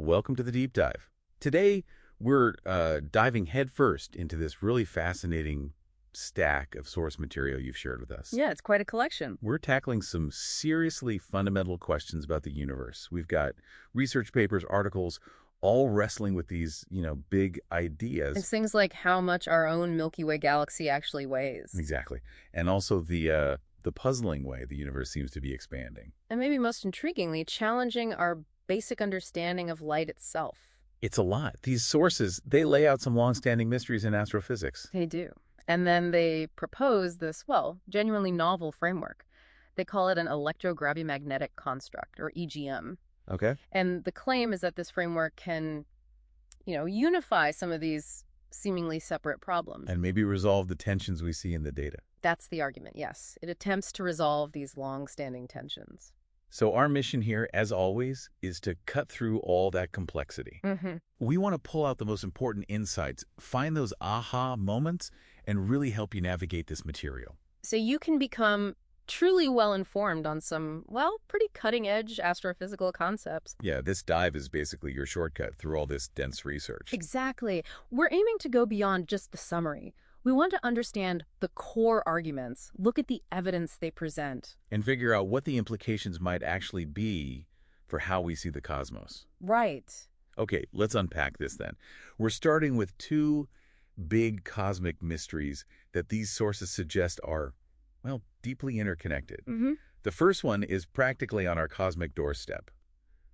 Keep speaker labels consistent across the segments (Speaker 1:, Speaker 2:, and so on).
Speaker 1: Welcome to the Deep Dive. Today, we're diving headfirst into this really fascinating stack of source material you've shared with us.
Speaker 2: Yeah, it's quite a collection.
Speaker 1: We're tackling some seriously fundamental questions about the universe. We've got research papers, articles, all wrestling with these, big ideas.
Speaker 2: It's things like how much our own Milky Way galaxy actually weighs.
Speaker 1: Exactly. And also the puzzling way the universe seems to be expanding.
Speaker 2: And maybe most intriguingly, challenging our basic understanding of light itself.
Speaker 1: It's a lot. These sources, they lay out some long-standing mysteries in astrophysics.
Speaker 2: They do. And then they propose this, genuinely novel framework. They call it an electrogravimagnetic construct, or EGM.
Speaker 1: Okay.
Speaker 2: And the claim is that this framework can, unify some of these seemingly separate problems.
Speaker 1: And maybe resolve the tensions we see in the data.
Speaker 2: That's the argument, yes. It attempts to resolve these long-standing tensions.
Speaker 1: So our mission here, as always, is to cut through all that complexity. We want to pull out the most important insights, find those aha moments, and really help you navigate this material.
Speaker 2: So you can become truly well-informed on some, pretty cutting-edge astrophysical concepts.
Speaker 1: Yeah, this dive is basically your shortcut through all this dense research.
Speaker 2: Exactly. We're aiming to go beyond just the summary. We want to understand the core arguments, look at the evidence they present.
Speaker 1: And figure out what the implications might actually be for how we see the cosmos.
Speaker 2: Right.
Speaker 1: Okay, let's unpack this then. We're starting with two big cosmic mysteries that these sources suggest are, deeply interconnected. The first one is practically on our cosmic doorstep.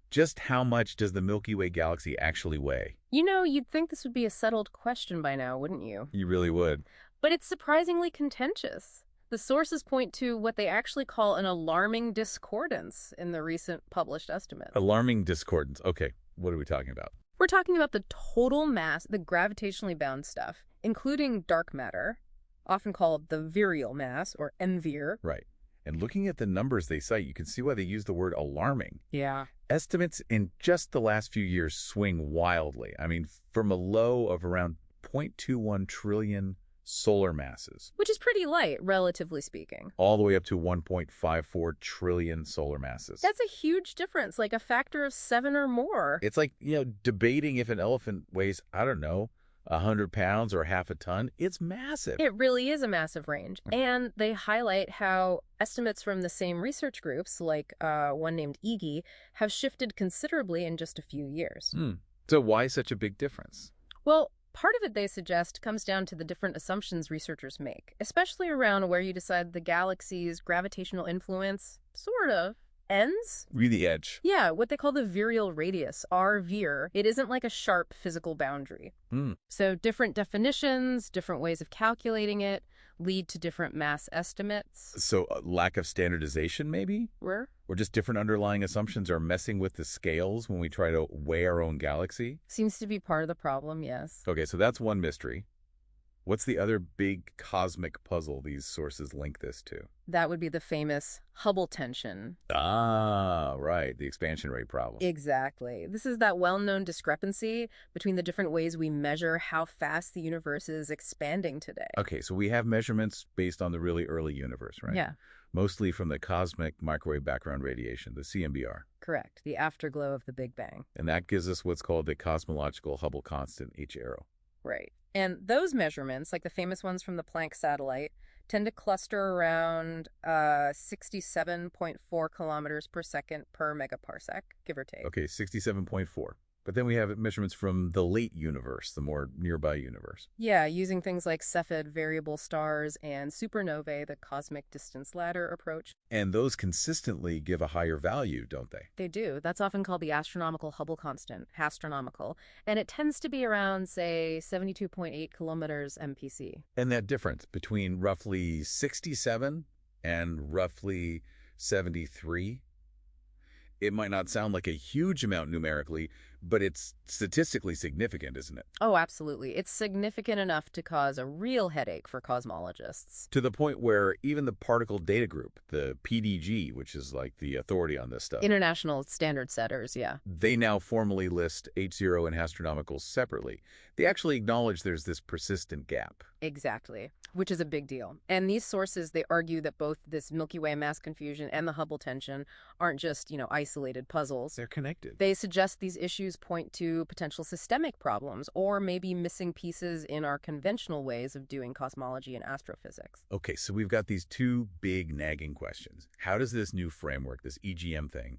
Speaker 1: Just how much does the Milky Way galaxy actually weigh?
Speaker 2: You'd think this would be a settled question by now, wouldn't you?
Speaker 1: You really would.
Speaker 2: But it's surprisingly contentious. The sources point to what they actually call an alarming discordance in the recent published estimate.
Speaker 1: Alarming discordance. Okay, what are we talking about?
Speaker 2: We're talking about the total mass, the gravitationally bound stuff, including dark matter, often called the virial mass, or MVIR.
Speaker 1: Right. And looking at the numbers they cite, you can see why they use the word alarming.
Speaker 2: Yeah.
Speaker 1: Estimates in just the last few years swing wildly. I mean, from a low of around 0.21 trillion solar masses.
Speaker 2: Which is pretty light, relatively speaking.
Speaker 1: All the way up to 1.54 trillion solar masses.
Speaker 2: That's a huge difference, like a factor of 7 or more.
Speaker 1: It's like, debating if an elephant weighs, 100 pounds or half a ton. It's massive.
Speaker 2: It really is a massive range. And they highlight how estimates from the same research groups, like one named EGI, have shifted considerably in just a few years.
Speaker 1: So why such a big difference?
Speaker 2: Well, part of it, they suggest, comes down to the different assumptions researchers make, especially around where you decide the galaxy's gravitational influence sort of ends.
Speaker 1: Really edge.
Speaker 2: Yeah, what they call the virial radius, RVIR. It isn't like a sharp physical boundary. So different definitions, different ways of calculating it lead to different mass estimates.
Speaker 1: So lack of standardization, maybe?
Speaker 2: Where?
Speaker 1: Or just different underlying assumptions are messing with the scales when we try to weigh our own galaxy?
Speaker 2: Seems to be part of the problem, yes.
Speaker 1: Okay, so that's one mystery. What's the other big cosmic puzzle these sources link this to?
Speaker 2: That would be the famous Hubble tension.
Speaker 1: Ah, right. The expansion rate problem.
Speaker 2: Exactly. This is that well-known discrepancy between the different ways we measure how fast the universe is expanding today.
Speaker 1: Okay, so we have measurements based on the really early universe, right?
Speaker 2: Yeah.
Speaker 1: Mostly from the cosmic microwave background radiation, the CMBR.
Speaker 2: Correct. The afterglow of the Big Bang.
Speaker 1: And that gives us what's called the cosmological Hubble constant, H arrow.
Speaker 2: Right. And those measurements, like the famous ones from the Planck satellite, tend to cluster around 67.4 kilometers per second per megaparsec, give or take.
Speaker 1: Okay, 67.4. But then we have measurements from the late universe, the more nearby universe.
Speaker 2: Yeah, using things like Cepheid variable stars and supernovae, the cosmic distance ladder approach.
Speaker 1: And those consistently give a higher value, don't they?
Speaker 2: They do. That's often called the astronomical Hubble constant, astronomical, and it tends to be around, say, 72.8 kilometers MPC.
Speaker 1: And that difference between roughly 67 and roughly 73, it might not sound like a huge amount numerically, but it's statistically significant, isn't it?
Speaker 2: Oh, absolutely. It's significant enough to cause a real headache for cosmologists.
Speaker 1: To the point where even the Particle Data Group, the PDG, which is like the authority on this stuff,
Speaker 2: International standard setters, yeah.
Speaker 1: they now formally list H0 and astronomicals separately. They actually acknowledge there's this persistent gap.
Speaker 2: Exactly, which is a big deal. And these sources, they argue that both this Milky Way mass confusion and the Hubble tension aren't just, isolated puzzles.
Speaker 1: They're connected.
Speaker 2: They suggest these issues findings point to potential systemic problems or maybe missing pieces in our conventional ways of doing cosmology and astrophysics.
Speaker 1: Okay, so we've got these two big nagging questions. How does this new framework, this EGM thing,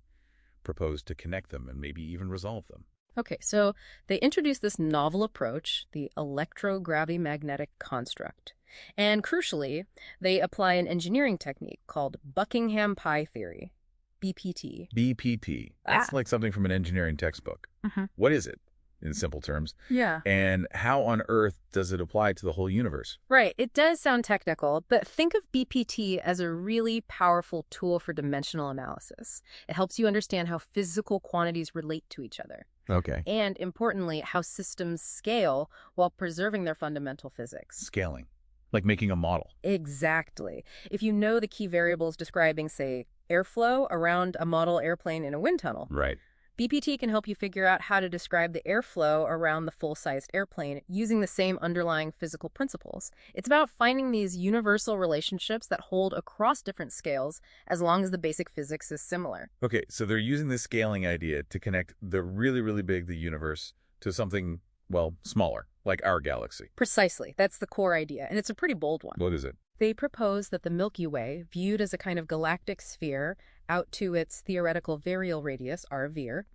Speaker 1: propose to connect them and maybe even resolve them?
Speaker 2: Okay, so they introduced this novel approach, the electrogravity-magnetic construct. And crucially, they apply an engineering technique called Buckingham Pi theory, BPT.
Speaker 1: BPT. That's like something from an engineering textbook. What is it, in simple terms?
Speaker 2: Yeah.
Speaker 1: And how on earth does it apply to the whole universe?
Speaker 2: Right. It does sound technical, but think of BPT as a really powerful tool for dimensional analysis. It helps you understand how physical quantities relate to each other.
Speaker 1: Okay.
Speaker 2: And importantly, how systems scale while preserving their fundamental physics.
Speaker 1: Scaling. Like making a model.
Speaker 2: Exactly. If you know the key variables describing, say, airflow around a model airplane in a wind tunnel,
Speaker 1: Right.
Speaker 2: BPT can help you figure out how to describe the airflow around the full-sized airplane using the same underlying physical principles. It's about finding these universal relationships that hold across different scales as long as the basic physics is similar.
Speaker 1: Okay, so they're using this scaling idea to connect the really, really big, the universe, to something, well, smaller, like our galaxy.
Speaker 2: Precisely. That's the core idea, and it's a pretty bold one.
Speaker 1: What is it?
Speaker 2: They propose that the Milky Way, viewed as a kind of galactic sphere out to its theoretical virial radius, our VIR,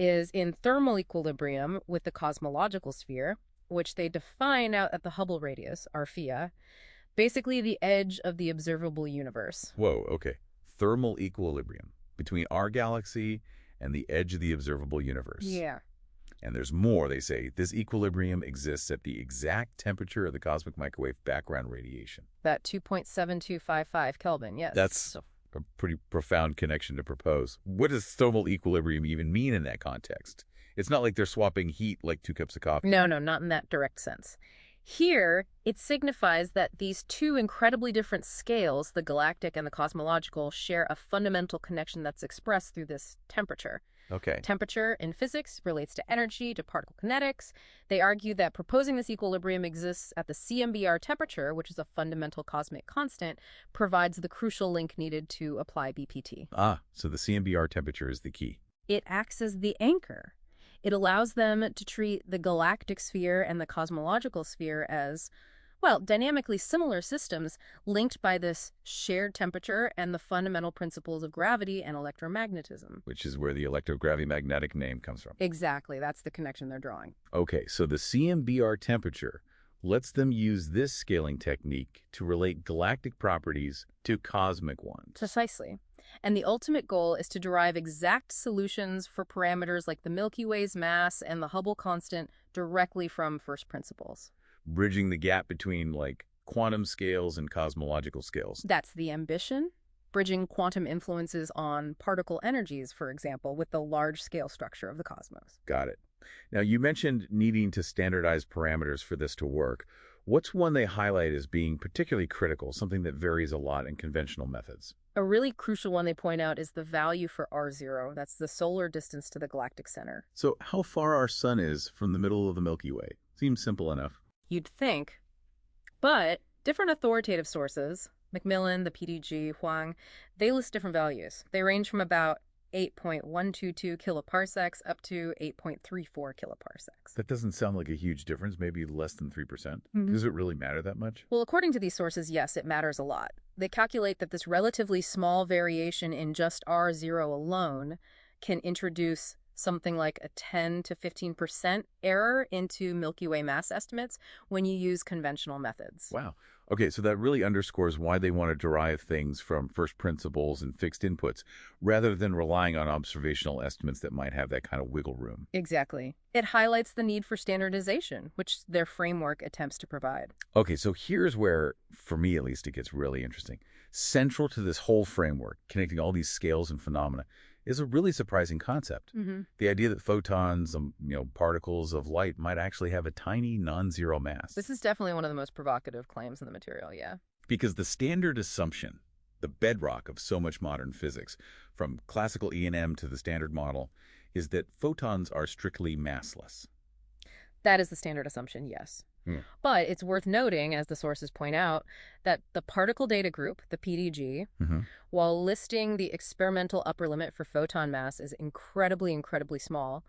Speaker 2: is in thermal equilibrium with the cosmological sphere, which they define out at the Hubble radius, our PHIA, basically the edge of the observable universe.
Speaker 1: Whoa, okay. Thermal equilibrium between our galaxy and the edge of the observable universe.
Speaker 2: Yeah.
Speaker 1: And there's more, they say. This equilibrium exists at the exact temperature of the cosmic microwave background radiation.
Speaker 2: That 2.7255 Kelvin, yes.
Speaker 1: That's a pretty profound connection to propose. What does thermal equilibrium even mean in that context? It's not like they're swapping heat like 2 cups of coffee.
Speaker 2: No, not in that direct sense. Here, it signifies that these two incredibly different scales, the galactic and the cosmological, share a fundamental connection that's expressed through this temperature.
Speaker 1: Okay.
Speaker 2: Temperature in physics relates to energy, to particle kinetics. They argue that proposing this equilibrium exists at the CMBR temperature, which is a fundamental cosmic constant, provides the crucial link needed to apply BPT.
Speaker 1: Ah, so the CMBR temperature is the key.
Speaker 2: It acts as the anchor. It allows them to treat the galactic sphere and the cosmological sphere as, well, dynamically similar systems linked by this shared temperature and the fundamental principles of gravity and electromagnetism.
Speaker 1: Which is where the electrogravity-magnetic name comes from.
Speaker 2: Exactly. That's the connection they're drawing.
Speaker 1: Okay, so the CMBR temperature lets them use this scaling technique to relate galactic properties to cosmic ones.
Speaker 2: Precisely. And the ultimate goal is to derive exact solutions for parameters like the Milky Way's mass and the Hubble constant directly from first principles.
Speaker 1: Bridging the gap between, like, quantum scales and cosmological scales.
Speaker 2: That's the ambition. Bridging quantum influences on particle energies, for example, with the large-scale structure of the cosmos.
Speaker 1: Got it. Now, you mentioned needing to standardize parameters for this to work. What's one they highlight as being particularly critical, something that varies a lot in conventional methods?
Speaker 2: A really crucial one they point out is the value for R0. That's the solar distance to the galactic center.
Speaker 1: So how far our sun is from the middle of the Milky Way? Seems simple enough.
Speaker 2: You'd think. But different authoritative sources, Macmillan, the PDG, Huang, they list different values. They range from about 8.122 kiloparsecs up to 8.34 kiloparsecs.
Speaker 1: That doesn't sound like a huge difference, maybe less than 3%. Does it really matter that much?
Speaker 2: Well, according to these sources, yes, it matters a lot. They calculate that this relatively small variation in just R0 alone can introduce something like a 10 to 15% error into Milky Way mass estimates when you use conventional methods.
Speaker 1: Wow. Okay, so that really underscores why they want to derive things from first principles and fixed inputs, rather than relying on observational estimates that might have that kind of wiggle room.
Speaker 2: Exactly. It highlights the need for standardization, which their framework attempts to provide.
Speaker 1: Okay, so here's where, for me at least, it gets really interesting. Central to this whole framework, connecting all these scales and phenomena, is a really surprising concept. The idea that photons, particles of light, might actually have a tiny non-zero mass.
Speaker 2: This is definitely one of the most provocative claims in the material, yeah.
Speaker 1: Because the standard assumption, the bedrock of so much modern physics, from classical E&M to the Standard Model, is that photons are strictly massless.
Speaker 2: That is the standard assumption, yes. But it's worth noting, as the sources point out, that the particle data group, the PDG, while listing the experimental upper limit for photon mass is incredibly, incredibly small,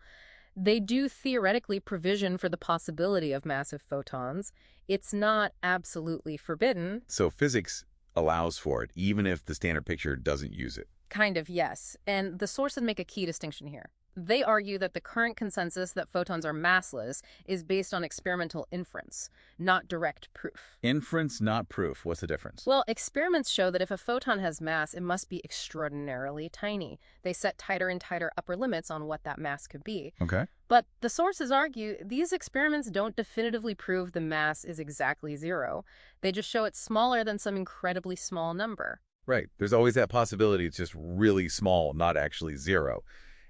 Speaker 2: They do theoretically provision for the possibility of massive photons. It's not absolutely forbidden.
Speaker 1: So physics allows for it, even if the standard picture doesn't use it.
Speaker 2: Kind of, yes. And the sources make a key distinction here. They argue that the current consensus that photons are massless is based on experimental inference, not direct proof.
Speaker 1: Inference, not proof. What's the difference?
Speaker 2: Well, experiments show that if a photon has mass, it must be extraordinarily tiny. They set tighter and tighter upper limits on what that mass could be.
Speaker 1: Okay.
Speaker 2: But the sources argue these experiments don't definitively prove the mass is exactly zero. They just show it's smaller than some incredibly small number.
Speaker 1: Right. There's always that possibility it's just really small, not actually zero.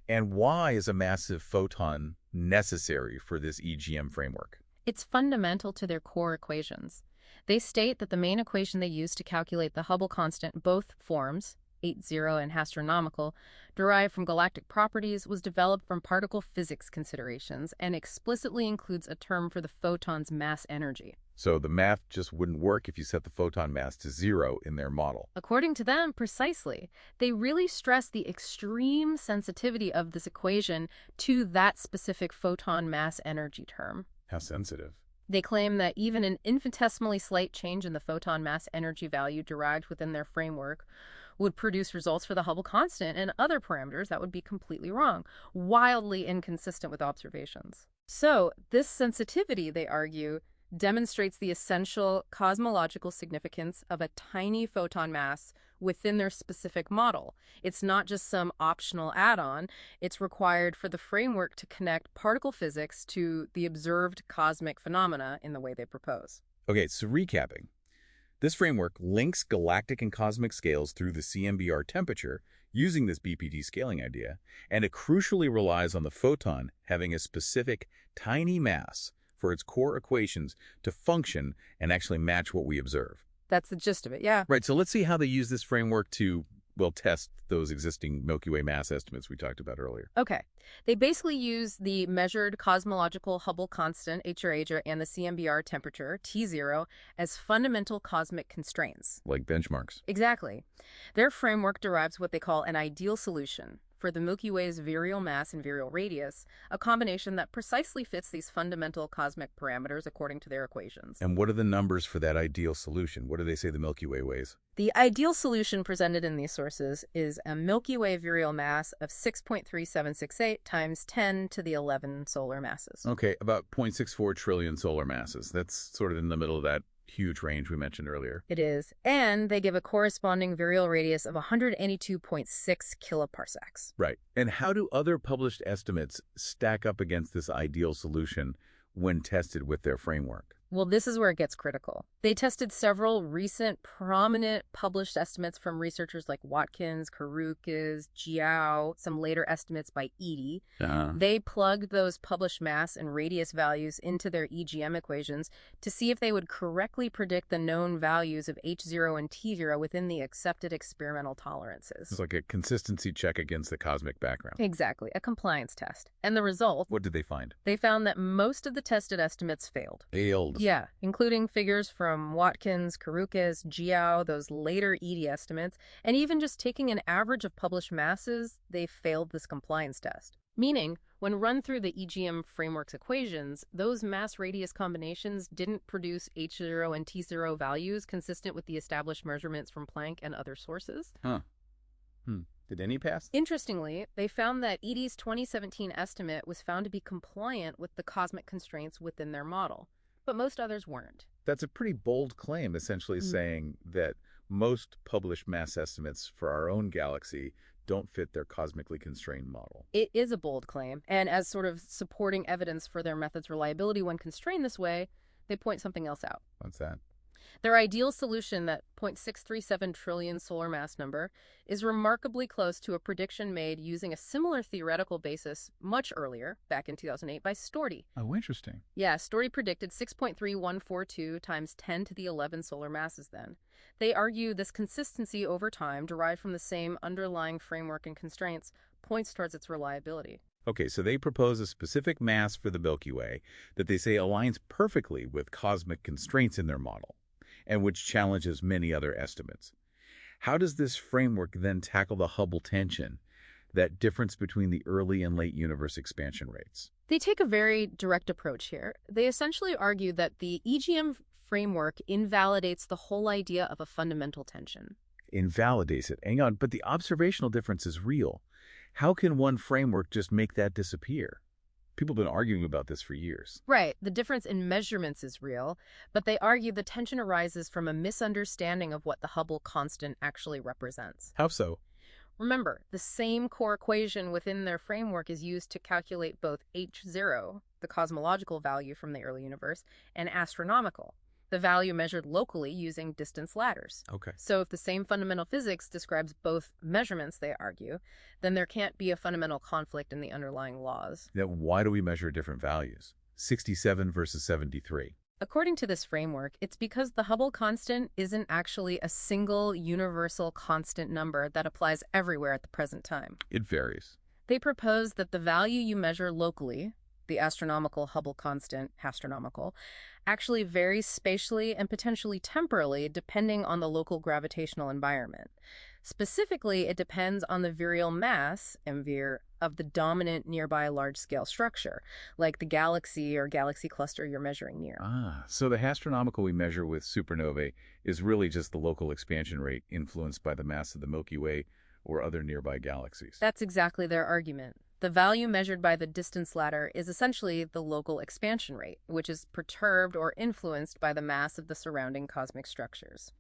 Speaker 1: And why is a massive photon necessary for this EGM framework?
Speaker 2: It's fundamental to their core equations. They state that the main equation they use to calculate the Hubble constant, both forms, 80 and astronomical, derived from galactic properties, was developed from particle physics considerations and explicitly includes a term for the photon's mass energy.
Speaker 1: So the math just wouldn't work if you set the photon mass to zero in their model.
Speaker 2: According to them, precisely. They really stress the extreme sensitivity of this equation to that specific photon mass energy term.
Speaker 1: How sensitive?
Speaker 2: They claim that even an infinitesimally slight change in the photon mass energy value derived within their framework would produce results for the Hubble constant and other parameters that would be completely wrong, wildly inconsistent with observations. So, this sensitivity, they argue, demonstrates the essential cosmological significance of a tiny photon mass within their specific model. It's not just some optional add-on. It's required for the framework to connect particle physics to the observed cosmic phenomena in the way they propose.
Speaker 1: Okay, so recapping. This framework links galactic and cosmic scales through the CMBR temperature using this BPD scaling idea, and it crucially relies on the photon having a specific tiny mass for its core equations to function and actually match what we observe.
Speaker 2: That's the gist of it, yeah.
Speaker 1: Right, so let's see how they use this framework to, well, test those existing Milky Way mass estimates we talked about earlier.
Speaker 2: Okay. They basically use the measured cosmological Hubble constant, HRH, and the CMBR temperature, T0, as fundamental cosmic constraints.
Speaker 1: Like benchmarks.
Speaker 2: Exactly. Their framework derives what they call an ideal solution for the Milky Way's virial mass and virial radius, a combination that precisely fits these fundamental cosmic parameters according to their equations.
Speaker 1: And what are the numbers for that ideal solution? What do they say the Milky Way weighs?
Speaker 2: The ideal solution presented in these sources is a Milky Way virial mass of 6.3768 times 10 to the 11 solar masses.
Speaker 1: Okay, about 0.64 trillion solar masses. That's sort of in the middle of that huge range we mentioned earlier.
Speaker 2: It is. And they give a corresponding virial radius of 182.6 kiloparsecs.
Speaker 1: Right. And how do other published estimates stack up against this ideal solution when tested with their framework?
Speaker 2: Well, this is where it gets critical. They tested several recent prominent published estimates from researchers like Watkins, Karukas, Jiao, some later estimates by Eadie. They plugged those published mass and radius values into their EGM equations to see if they would correctly predict the known values of H0 and T0 within the accepted experimental tolerances.
Speaker 1: It's like a consistency check against the cosmic background.
Speaker 2: Exactly, a compliance test. And the result?
Speaker 1: What did they find?
Speaker 2: They found that most of the tested estimates failed.
Speaker 1: Failed.
Speaker 2: Yeah, including figures from Watkins, Karukas, Jiao, those later Eadie estimates, and even just taking an average of published masses, they failed this compliance test. Meaning, when run through the EGM framework's equations, those mass-radius combinations didn't produce H0 and T0 values consistent with the established measurements from Planck and other sources.
Speaker 1: Did any pass?
Speaker 2: Interestingly, they found that Eadie's 2017 estimate was found to be compliant with the cosmic constraints within their model, but most others weren't.
Speaker 1: That's a pretty bold claim, essentially saying that most published mass estimates for our own galaxy don't fit their cosmically constrained model.
Speaker 2: It is a bold claim, and as sort of supporting evidence for their method's reliability when constrained this way, they point something else out.
Speaker 1: What's that?
Speaker 2: Their ideal solution, that 0.637 trillion solar mass number, is remarkably close to a prediction made using a similar theoretical basis much earlier, back in 2008, by Storti.
Speaker 1: Oh, interesting.
Speaker 2: Yeah, Storti predicted 6.3142 times 10 to the 11 solar masses then. They argue this consistency over time, derived from the same underlying framework and constraints, points towards its reliability.
Speaker 1: Okay, so they propose a specific mass for the Milky Way that they say aligns perfectly with cosmic constraints in their model, and which challenges many other estimates. How does this framework then tackle the Hubble tension, that difference between the early and late universe expansion rates?
Speaker 2: They take a very direct approach here. They essentially argue that the EGM framework invalidates the whole idea of a fundamental tension.
Speaker 1: Invalidates it. Hang on, but the observational difference is real. How can one framework just make that disappear? People have been arguing about this for years.
Speaker 2: Right, the difference in measurements is real, but they argue the tension arises from a misunderstanding of what the Hubble constant actually represents.
Speaker 1: How so?
Speaker 2: Remember, the same core equation within their framework is used to calculate both H0, the cosmological value from the early universe, and astronomical, the value measured locally using distance ladders.
Speaker 1: Okay.
Speaker 2: So if the same fundamental physics describes both measurements, they argue, then there can't be a fundamental conflict in the underlying laws.
Speaker 1: Then why do we measure different values? 67 versus 73.
Speaker 2: According to this framework, it's because the Hubble constant isn't actually a single universal constant number that applies everywhere at the present time.
Speaker 1: It varies.
Speaker 2: They propose that the value you measure locally, the astronomical Hubble constant, astronomical, actually varies spatially and potentially temporally depending on the local gravitational environment. Specifically, it depends on the virial mass, MVIR, of the dominant nearby large-scale structure, like the galaxy or galaxy cluster you're measuring near.
Speaker 1: So the astronomical we measure with supernovae is really just the local expansion rate influenced by the mass of the Milky Way or other nearby galaxies.
Speaker 2: That's exactly their argument. The value measured by the distance ladder is essentially the local expansion rate, which is perturbed or influenced by the mass of the surrounding cosmic structures.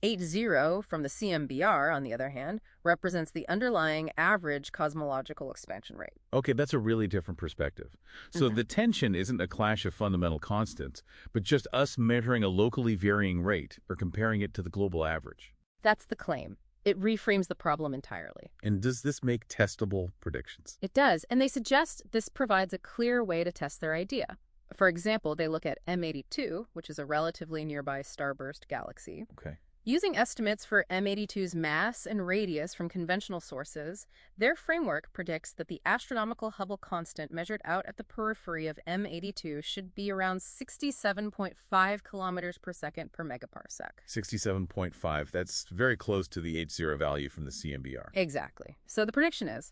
Speaker 2: H0 from the CMBR, on the other hand, represents the underlying average cosmological expansion rate.
Speaker 1: Okay, that's a really different perspective. So the tension isn't a clash of fundamental constants, but just us measuring a locally varying rate or comparing it to the global average.
Speaker 2: That's the claim. It reframes the problem entirely.
Speaker 1: And does this make testable predictions?
Speaker 2: It does, and they suggest this provides a clear way to test their idea. For example, they look at M82, which is a relatively nearby starburst galaxy.
Speaker 1: Okay.
Speaker 2: Using estimates for M82's mass and radius from conventional sources, their framework predicts that the astronomical Hubble constant measured out at the periphery of M82 should be around 67.5 kilometers per second per megaparsec.
Speaker 1: 67.5. That's very close to the H0 value from the CMBR.
Speaker 2: Exactly. So the prediction is,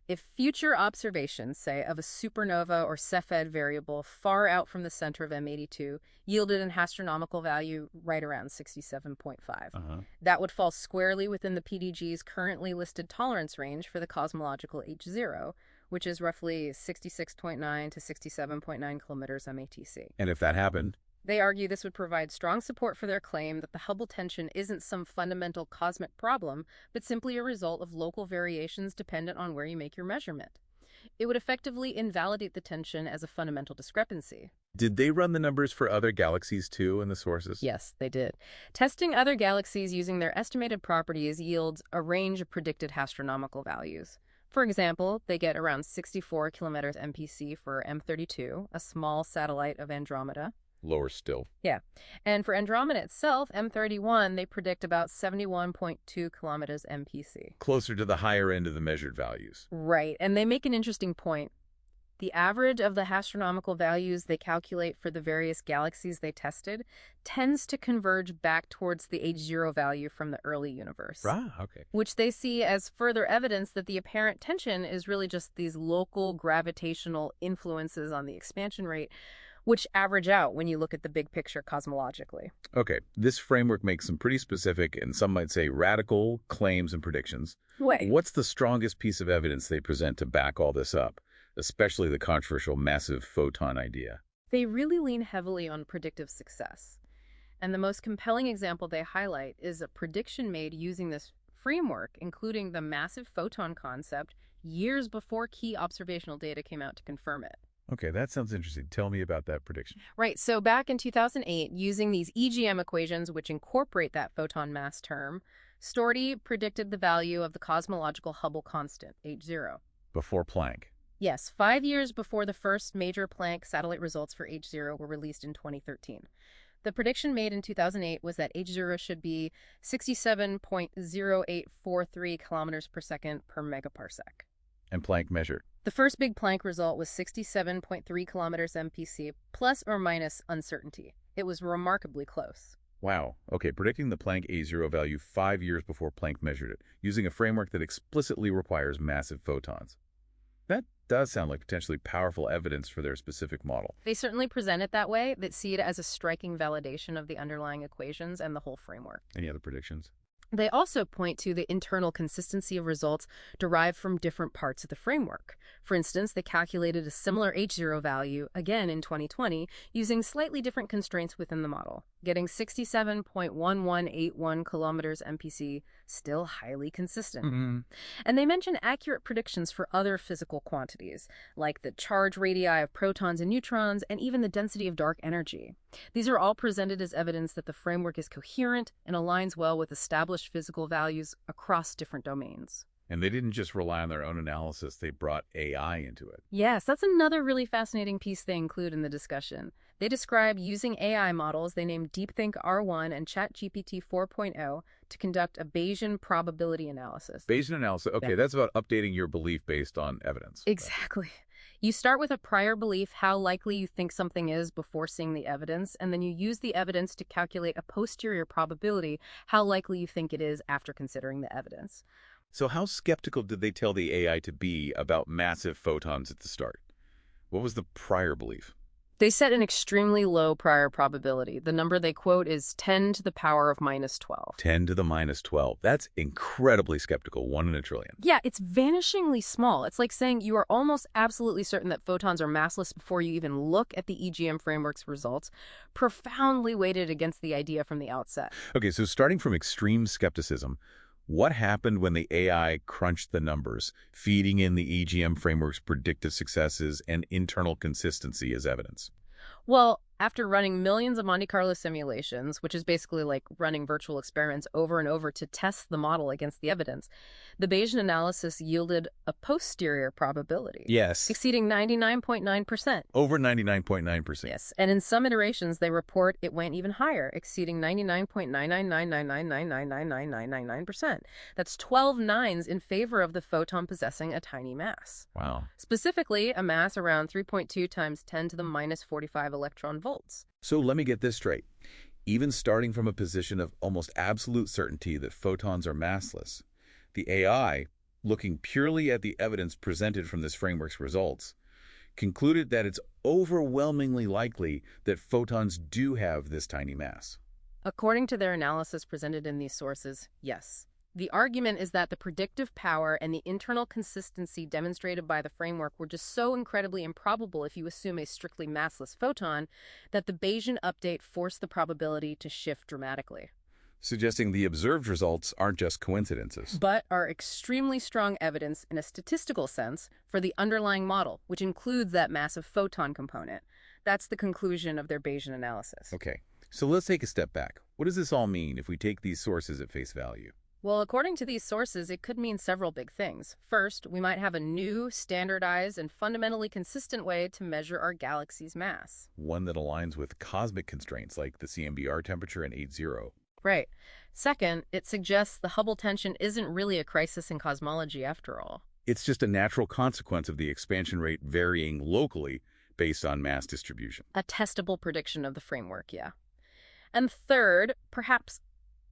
Speaker 2: if future observations, say, of a supernova or Cepheid variable far out from the center of M82 yielded an astronomical value right around 67.5, that would fall squarely within the PDG's currently listed tolerance range for the cosmological H0, which is roughly 66.9 to 67.9 kilometers MATC.
Speaker 1: And if that happened?
Speaker 2: They argue this would provide strong support for their claim that the Hubble tension isn't some fundamental cosmic problem, but simply a result of local variations dependent on where you make your measurement. It would effectively invalidate the tension as a fundamental discrepancy.
Speaker 1: Did they run the numbers for other galaxies too in the sources?
Speaker 2: Yes, they did. Testing other galaxies using their estimated properties yields a range of predicted astronomical values. For example, they get around 64 kilometers MPC for M32, a small satellite of Andromeda.
Speaker 1: Lower still.
Speaker 2: Yeah. And for Andromeda itself, M31, they predict about 71.2 kilometers MPC.
Speaker 1: Closer to the higher end of the measured values.
Speaker 2: Right. And they make an interesting point. The average of the astronomical values they calculate for the various galaxies they tested tends to converge back towards the H0 value from the early universe.
Speaker 1: Okay.
Speaker 2: Which they see as further evidence that the apparent tension is really just these local gravitational influences on the expansion rate, which average out when you look at the big picture cosmologically.
Speaker 1: Okay, this framework makes some pretty specific and some might say radical claims and predictions.
Speaker 2: Wait.
Speaker 1: What's the strongest piece of evidence they present to back all this up, especially the controversial massive photon idea?
Speaker 2: They really lean heavily on predictive success. And the most compelling example they highlight is a prediction made using this framework, including the massive photon concept, years before key observational data came out to confirm it.
Speaker 1: Okay, that sounds interesting. Tell me about that prediction.
Speaker 2: Right, so back in 2008, using these EGM equations, which incorporate that photon mass term, Storti predicted the value of the cosmological Hubble constant, H0.
Speaker 1: Before Planck.
Speaker 2: Yes, 5 years before the first major Planck satellite results for H0 were released in 2013. The prediction made in 2008 was that H0 should be 67.0843 kilometers per second per megaparsec.
Speaker 1: And Planck measured.
Speaker 2: The first big Planck result was 67.3 kilometers MPC, plus or minus uncertainty. It was remarkably close.
Speaker 1: Wow. Okay, predicting the Planck A0 value 5 years before Planck measured it, using a framework that explicitly requires massive photons. That does sound like potentially powerful evidence for their specific model.
Speaker 2: They certainly present it that way, that see it as a striking validation of the underlying equations and the whole framework.
Speaker 1: Any other predictions?
Speaker 2: They also point to the internal consistency of results derived from different parts of the framework. For instance, they calculated a similar H0 value, again in 2020, using slightly different constraints within the model, getting 67.1181 kilometers MPC, still highly consistent. And they mention accurate predictions for other physical quantities, like the charge radii of protons and neutrons, and even the density of dark energy. These are all presented as evidence that the framework is coherent and aligns well with established physical values across different domains.
Speaker 1: And they didn't just rely on their own analysis, they brought AI into it.
Speaker 2: Yes, that's another really fascinating piece they include in the discussion. They describe using AI models they named DeepThink R1 and ChatGPT 4.0 to conduct a Bayesian probability analysis.
Speaker 1: Bayesian analysis, okay, that's about updating your belief based on evidence.
Speaker 2: Exactly. You start with a prior belief, how likely you think something is before seeing the evidence, and then you use the evidence to calculate a posterior probability, how likely you think it is after considering the evidence.
Speaker 1: So how skeptical did they tell the AI to be about massive photons at the start? What was the prior belief?
Speaker 2: They set an extremely low prior probability. The number they quote is 10 to the power of minus 12.
Speaker 1: 10 to the minus 12. That's incredibly skeptical, 1 in a trillion.
Speaker 2: Yeah, it's vanishingly small. It's like saying you are almost absolutely certain that photons are massless before you even look at the EGM framework's results, profoundly weighted against the idea from the outset.
Speaker 1: Okay, so starting from extreme skepticism, what happened when the AI crunched the numbers, feeding in the EGM framework's predictive successes and internal consistency as evidence?
Speaker 2: Well, after running millions of Monte Carlo simulations, which is basically like running virtual experiments over and over to test the model against the evidence, the Bayesian analysis yielded a posterior probability.
Speaker 1: Yes.
Speaker 2: Exceeding 99.9%.
Speaker 1: Over 99.9%.
Speaker 2: Yes, and in some iterations, they report it went even higher, exceeding 99.99999999999%. That's 12 nines in favor of the photon possessing a tiny mass.
Speaker 1: Wow.
Speaker 2: Specifically, a mass around 3.2 times 10 to the minus 45 electron volts.
Speaker 1: So let me get this straight. Even starting from a position of almost absolute certainty that photons are massless, the AI, looking purely at the evidence presented from this framework's results, concluded that it's overwhelmingly likely that photons do have this tiny mass.
Speaker 2: According to their analysis presented in these sources, yes. The argument is that the predictive power and the internal consistency demonstrated by the framework were just so incredibly improbable if you assume a strictly massless photon that the Bayesian update forced the probability to shift dramatically.
Speaker 1: Suggesting the observed results aren't just coincidences,
Speaker 2: but are extremely strong evidence in a statistical sense for the underlying model, which includes that massive photon component. That's the conclusion of their Bayesian analysis.
Speaker 1: Okay, so let's take a step back. What does this all mean if we take these sources at face value?
Speaker 2: Well, according to these sources, it could mean several big things. First, we might have a new, standardized, and fundamentally consistent way to measure our galaxy's mass.
Speaker 1: One that aligns with cosmic constraints like the CMBR temperature and 8.0.
Speaker 2: Right. Second, it suggests the Hubble tension isn't really a crisis in cosmology after all.
Speaker 1: It's just a natural consequence of the expansion rate varying locally based on mass distribution.
Speaker 2: A testable prediction of the framework, yeah. And third, perhaps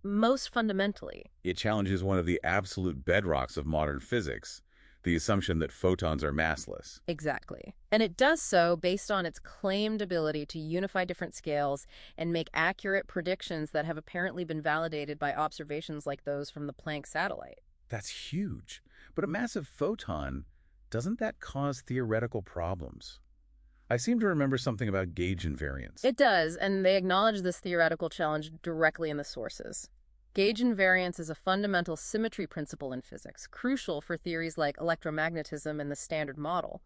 Speaker 2: most fundamentally,
Speaker 1: it challenges one of the absolute bedrocks of modern physics, the assumption that photons are massless.
Speaker 2: Exactly. And it does so based on its claimed ability to unify different scales and make accurate predictions that have apparently been validated by observations like those from the Planck satellite.
Speaker 1: That's huge. But a massive photon, doesn't that cause theoretical problems? I seem to remember something about gauge invariance.
Speaker 2: It does, and they acknowledge this theoretical challenge directly in the sources. Gauge invariance is a fundamental symmetry principle in physics, crucial for theories like electromagnetism and the Standard Model.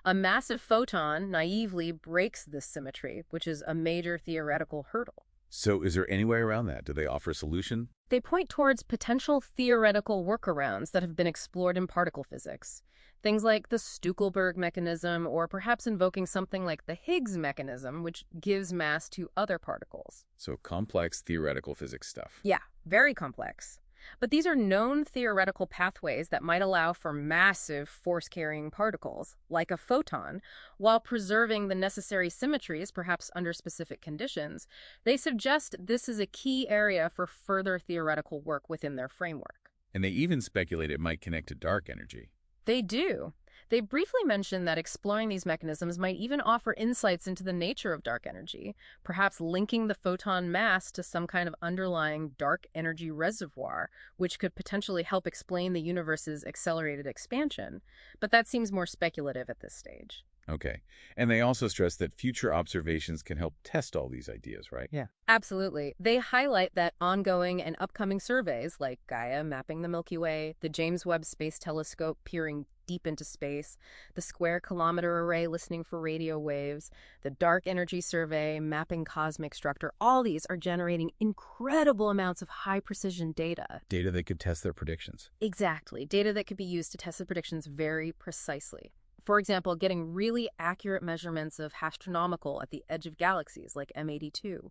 Speaker 2: A massive photon naively breaks this symmetry, which is a major theoretical hurdle.
Speaker 1: So is there any way around that? Do they offer a solution?
Speaker 2: They point towards potential theoretical workarounds that have been explored in particle physics. Things like the Stuckelberg mechanism, or perhaps invoking something like the Higgs mechanism, which gives mass to other particles.
Speaker 1: So complex theoretical physics stuff.
Speaker 2: Yeah, very complex. But these are known theoretical pathways that might allow for massive force-carrying particles, like a photon, while preserving the necessary symmetries, perhaps under specific conditions. They suggest this is a key area for further theoretical work within their framework.
Speaker 1: And they even speculate it might connect to dark energy.
Speaker 2: They do. They briefly mention that exploring these mechanisms might even offer insights into the nature of dark energy, perhaps linking the photon mass to some kind of underlying dark energy reservoir, which could potentially help explain the universe's accelerated expansion. But that seems more speculative at this stage.
Speaker 1: Okay. And they also stress that future observations can help test all these ideas, right?
Speaker 2: Yeah. Absolutely. They highlight that ongoing and upcoming surveys like Gaia mapping the Milky Way, the James Webb Space Telescope peering deep into space, the Square Kilometer Array listening for radio waves, the Dark Energy Survey mapping cosmic structure, all these are generating incredible amounts of high-precision data.
Speaker 1: Data that could test their predictions.
Speaker 2: Exactly. Data that could be used to test the predictions very precisely. For example, getting really accurate measurements of astronomical at the edge of galaxies like M82,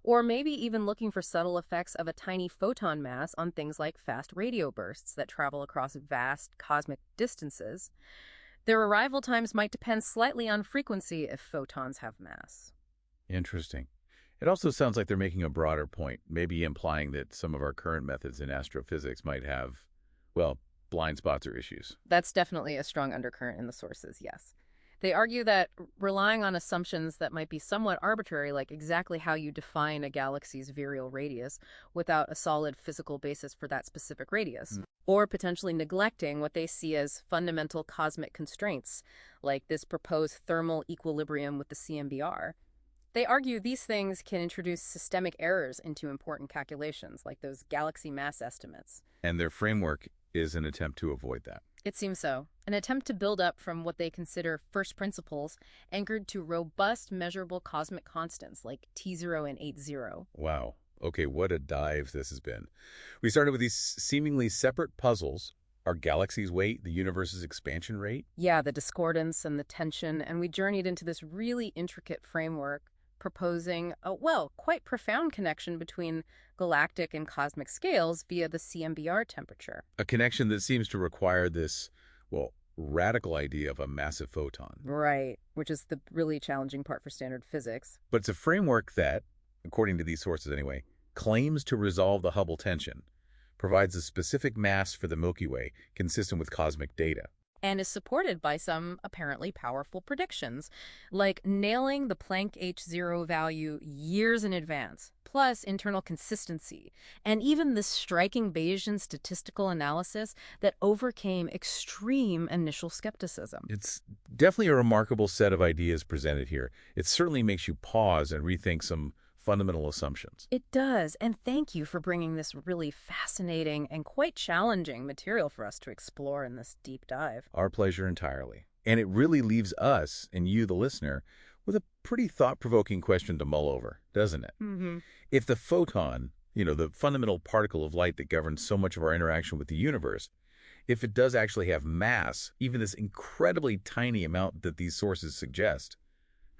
Speaker 2: or maybe even looking for subtle effects of a tiny photon mass on things like fast radio bursts that travel across vast cosmic distances. Their arrival times might depend slightly on frequency if photons have mass.
Speaker 1: Interesting. It also sounds like they're making a broader point, maybe implying that some of our current methods in astrophysics might have, well, blind spots or issues.
Speaker 2: That's definitely a strong undercurrent in the sources, yes. They argue that relying on assumptions that might be somewhat arbitrary, like exactly how you define a galaxy's virial radius without a solid physical basis for that specific radius, or potentially neglecting what they see as fundamental cosmic constraints, like this proposed thermal equilibrium with the CMBR. They argue these things can introduce systemic errors into important calculations, like those galaxy mass estimates.
Speaker 1: And their framework is an attempt to avoid that.
Speaker 2: It seems so. An attempt to build up from what they consider first principles, anchored to robust, measurable cosmic constants like T0 and 80.
Speaker 1: Wow. Okay, what a dive this has been. We started with these seemingly separate puzzles: our galaxy's weight, the universe's expansion rate.
Speaker 2: Yeah, the discordance and the tension, and we journeyed into this really intricate framework proposing a, well, quite profound connection between galactic and cosmic scales via the CMBR temperature.
Speaker 1: A connection that seems to require this, well, radical idea of a massive photon.
Speaker 2: Right, which is the really challenging part for standard physics.
Speaker 1: But it's a framework that, according to these sources anyway, claims to resolve the Hubble tension, provides a specific mass for the Milky Way consistent with cosmic data.
Speaker 2: And is supported by some apparently powerful predictions, like nailing the Planck H0 value years in advance, plus internal consistency, and even this striking Bayesian statistical analysis that overcame extreme initial skepticism.
Speaker 1: It's definitely a remarkable set of ideas presented here. It certainly makes you pause and rethink some fundamental assumptions.
Speaker 2: It does, and thank you for bringing this really fascinating and quite challenging material for us to explore in this deep dive.
Speaker 1: Our pleasure entirely. And it really leaves us, and you, the listener, with a pretty thought-provoking question to mull over, doesn't it?
Speaker 2: Mm-hmm.
Speaker 1: If the photon, the fundamental particle of light that governs so much of our interaction with the universe, if it does actually have mass, even this incredibly tiny amount that these sources suggest,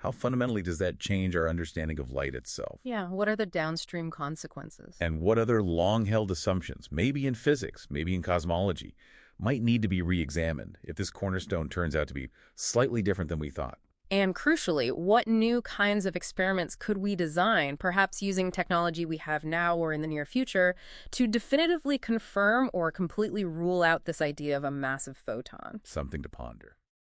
Speaker 1: how fundamentally does that change our understanding of light itself?
Speaker 2: Yeah, what are the downstream consequences?
Speaker 1: And what other long-held assumptions, maybe in physics, maybe in cosmology, might need to be re-examined if this cornerstone turns out to be slightly different than we thought?
Speaker 2: And crucially, what new kinds of experiments could we design, perhaps using technology we have now or in the near future, to definitively confirm or completely rule out this idea of a massive photon?
Speaker 1: Something to ponder.